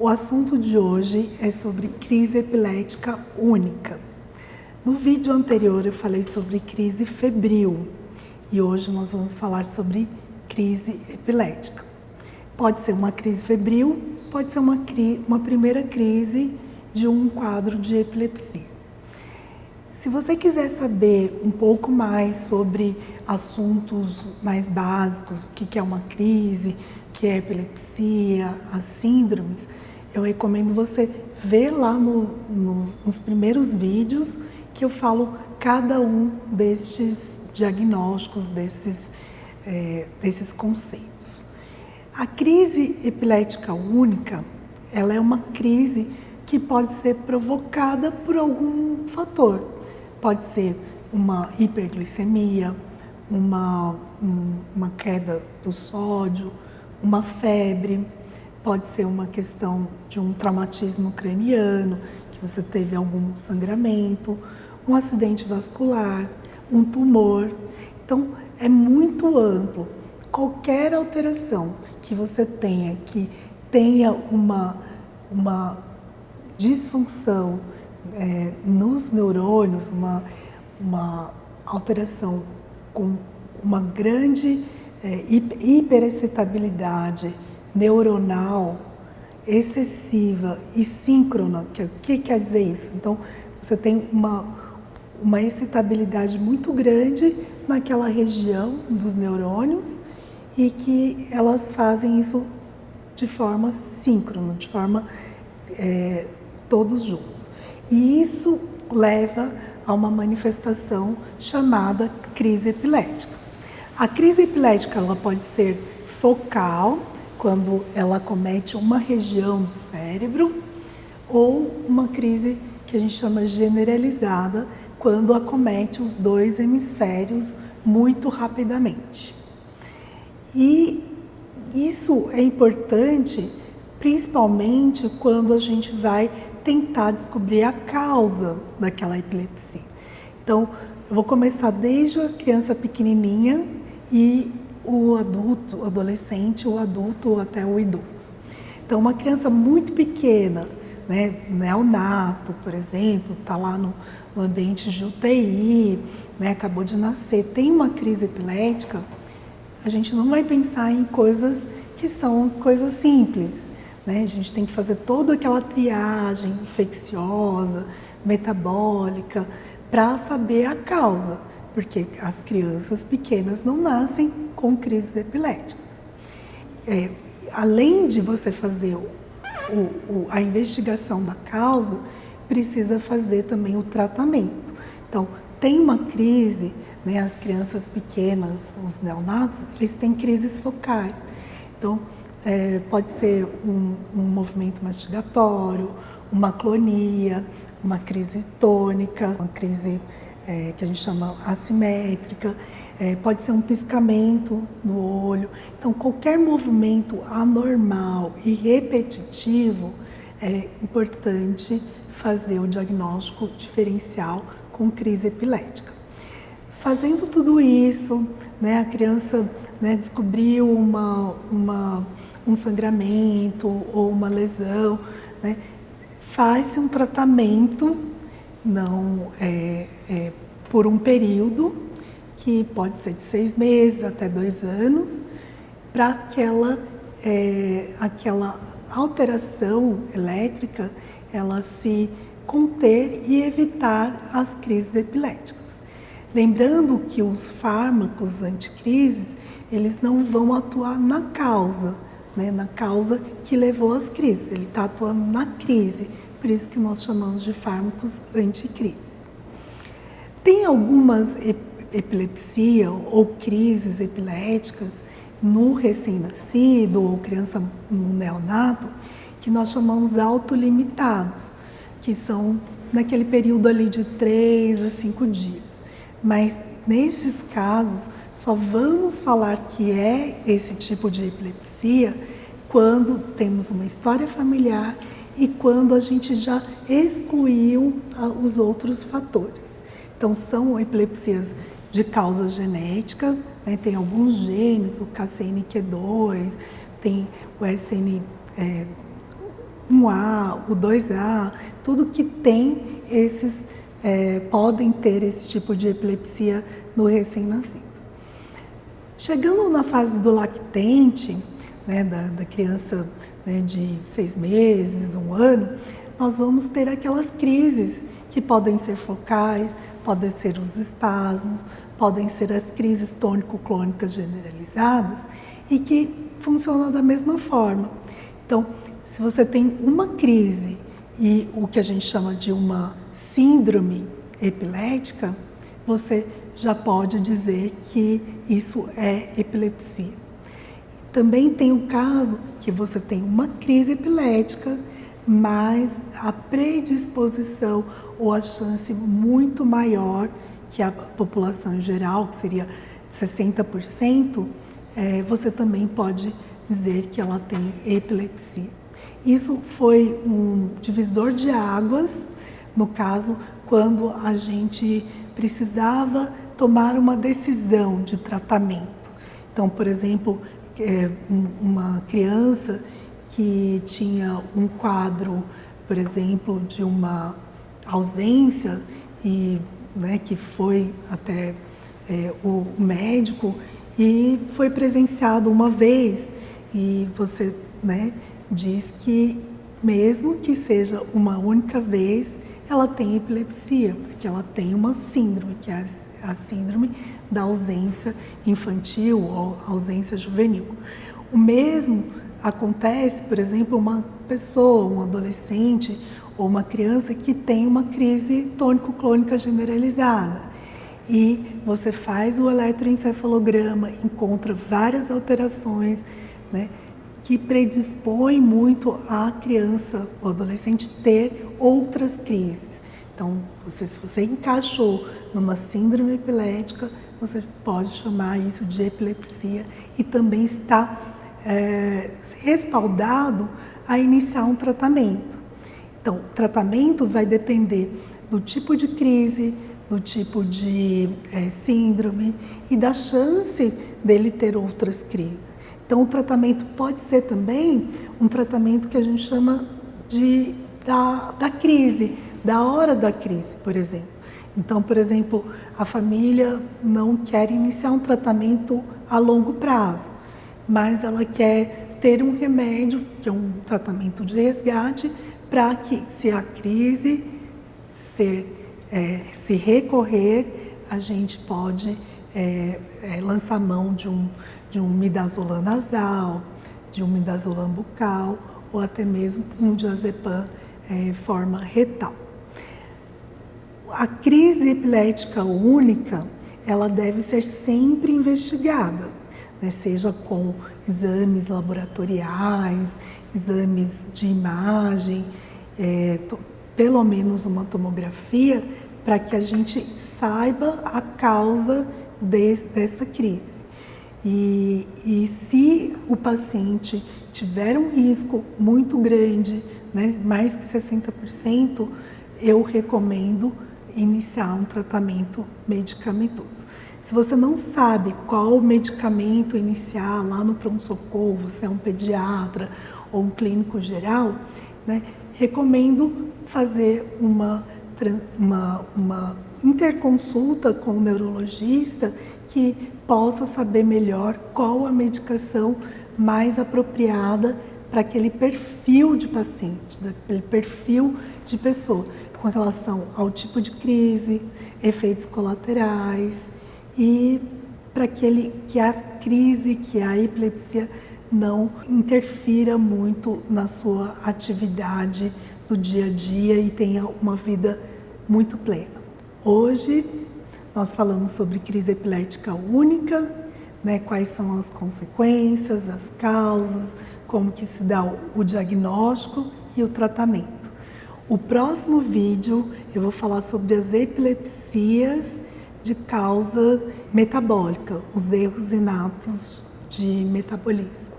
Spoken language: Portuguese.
O assunto de hoje é sobre crise epilética única. No vídeo anterior eu falei sobre crise febril e hoje nós vamos falar sobre crise epilética. Pode ser uma crise febril, pode ser uma primeira crise de um quadro de epilepsia. Se você quiser saber um pouco mais sobre assuntos mais básicos, o que é uma crise, o que é epilepsia, as síndromes, eu recomendo você ver lá nos primeiros vídeos que eu falo cada um destes diagnósticos, desses conceitos. A crise epilética única, ela é uma crise que pode ser provocada por algum fator. Pode ser uma hiperglicemia, uma queda do sódio, uma febre, pode ser uma questão de um traumatismo craniano, que você teve algum sangramento, um acidente vascular, um tumor. Então, é muito amplo. Qualquer alteração que você tenha, que tenha uma disfunção nos neurônios, uma alteração com uma grande hiperexcitabilidade neuronal excessiva e síncrona. O que quer dizer isso? Então, você tem uma excitabilidade muito grande naquela região dos neurônios e que elas fazem isso de forma síncrona, de forma todos juntos. E isso leva a uma manifestação chamada crise epilética. A crise epilética ela pode ser focal, quando ela acomete uma região do cérebro, ou uma crise que a gente chama generalizada, quando acomete os dois hemisférios muito rapidamente. E isso é importante, principalmente quando a gente vai tentar descobrir a causa daquela epilepsia. Então, eu vou começar desde a criança pequenininha e o adulto, o adolescente, o adulto ou até o idoso. Então, uma criança muito pequena, neonato, por exemplo, está lá no ambiente de UTI, acabou de nascer, tem uma crise epilética, a gente não vai pensar em coisas que são coisas simples. A gente tem que fazer toda aquela triagem infecciosa, metabólica, para saber a causa, porque as crianças pequenas não nascem com crises epiléticas. Além de você fazer a investigação da causa, precisa fazer também o tratamento. Então, tem uma crise, as crianças pequenas, os neonatos, eles têm crises focais. Então, pode ser um movimento mastigatório, uma clonia, uma crise tônica, uma crise que a gente chama assimétrica, pode ser um piscamento do olho. Então, qualquer movimento anormal e repetitivo é importante fazer o diagnóstico diferencial com crise epilética. Fazendo tudo isso, a criança descobriu um sangramento ou uma lesão, faz-se um tratamento por um período que pode ser de 6 meses até 2 anos, para aquela alteração elétrica ela se conter e evitar as crises epiléticas. Lembrando que os fármacos anticrises, eles não vão atuar na causa, na causa que levou às crises, ele está atuando na crise, por isso que nós chamamos de fármacos anticrises. Tem algumas epilepsia ou crises epiléticas no recém-nascido ou criança no neonato, que nós chamamos autolimitados, que são naquele período ali de 3 a 5 dias. Mas nestes casos, só vamos falar que é esse tipo de epilepsia quando temos uma história familiar e quando a gente já excluiu os outros fatores. Então, são epilepsias de causa genética, tem alguns genes, o KCNQ2, tem o 1A, o 2A, tudo que tem esses, podem ter esse tipo de epilepsia no recém-nascido. Chegando na fase do lactente, né, da criança, né, de 6 meses, 1 ano, nós vamos ter aquelas crises que podem ser focais, podem ser os espasmos, podem ser as crises tônico-clônicas generalizadas e que funcionam da mesma forma. Então, se você tem uma crise e o que a gente chama de uma síndrome epilética, você já pode dizer que isso é epilepsia. Também tem o caso que você tem uma crise epilética, mas a predisposição ou a chance muito maior que a população em geral, que seria 60%, você também pode dizer que ela tem epilepsia. Isso foi um divisor de águas, no caso, quando a gente precisava tomar uma decisão de tratamento. Então, por exemplo, uma criança que tinha um quadro, por exemplo, de uma ausência e, né, que foi até o médico e foi presenciado uma vez e você, né, diz que mesmo que seja uma única vez, ela tem epilepsia, porque ela tem uma síndrome, que é a síndrome da ausência infantil ou ausência juvenil. O mesmo acontece, por exemplo, uma pessoa, um adolescente ou uma criança que tem uma crise tônico-clônica generalizada e você faz o eletroencefalograma, encontra várias alterações, né, que predispõem muito a criança ou adolescente ter outras crises. Então, se você encaixou numa síndrome epilética, você pode chamar isso de epilepsia e também está respaldado a iniciar um tratamento. Então, o tratamento vai depender do tipo de crise, do tipo de síndrome e da chance dele ter outras crises. Então, o tratamento pode ser também um tratamento que a gente chama da crise, da hora da crise, por exemplo. Então, por exemplo, a família não quer iniciar um tratamento a longo prazo, mas ela quer ter um remédio, que é um tratamento de resgate, para que, se a crise se recorrer, a gente pode lançar mão de um midazolam nasal, de um midazolam bucal ou até mesmo um diazepam forma retal. A crise epilética única, ela deve ser sempre investigada, né? Seja com exames laboratoriais, exames de imagem, pelo menos uma tomografia, para que a gente saiba a causa dessa crise. E se o paciente tiver um risco muito grande, né, mais que 60%, eu recomendo iniciar um tratamento medicamentoso. Se você não sabe qual medicamento iniciar lá no pronto-socorro, você é um pediatra ou um clínico geral, né, recomendo fazer uma interconsulta com o neurologista que possa saber melhor qual a medicação mais apropriada para aquele perfil de paciente, aquele perfil de pessoa, com relação ao tipo de crise, efeitos colaterais e para que a crise, que a epilepsia não interfira muito na sua atividade do dia a dia e tenha uma vida muito plena. Hoje nós falamos sobre crise epilética única, né, quais são as consequências, as causas, como que se dá o diagnóstico e o tratamento. O próximo vídeo eu vou falar sobre as epilepsias de causa metabólica, os erros inatos de metabolismo.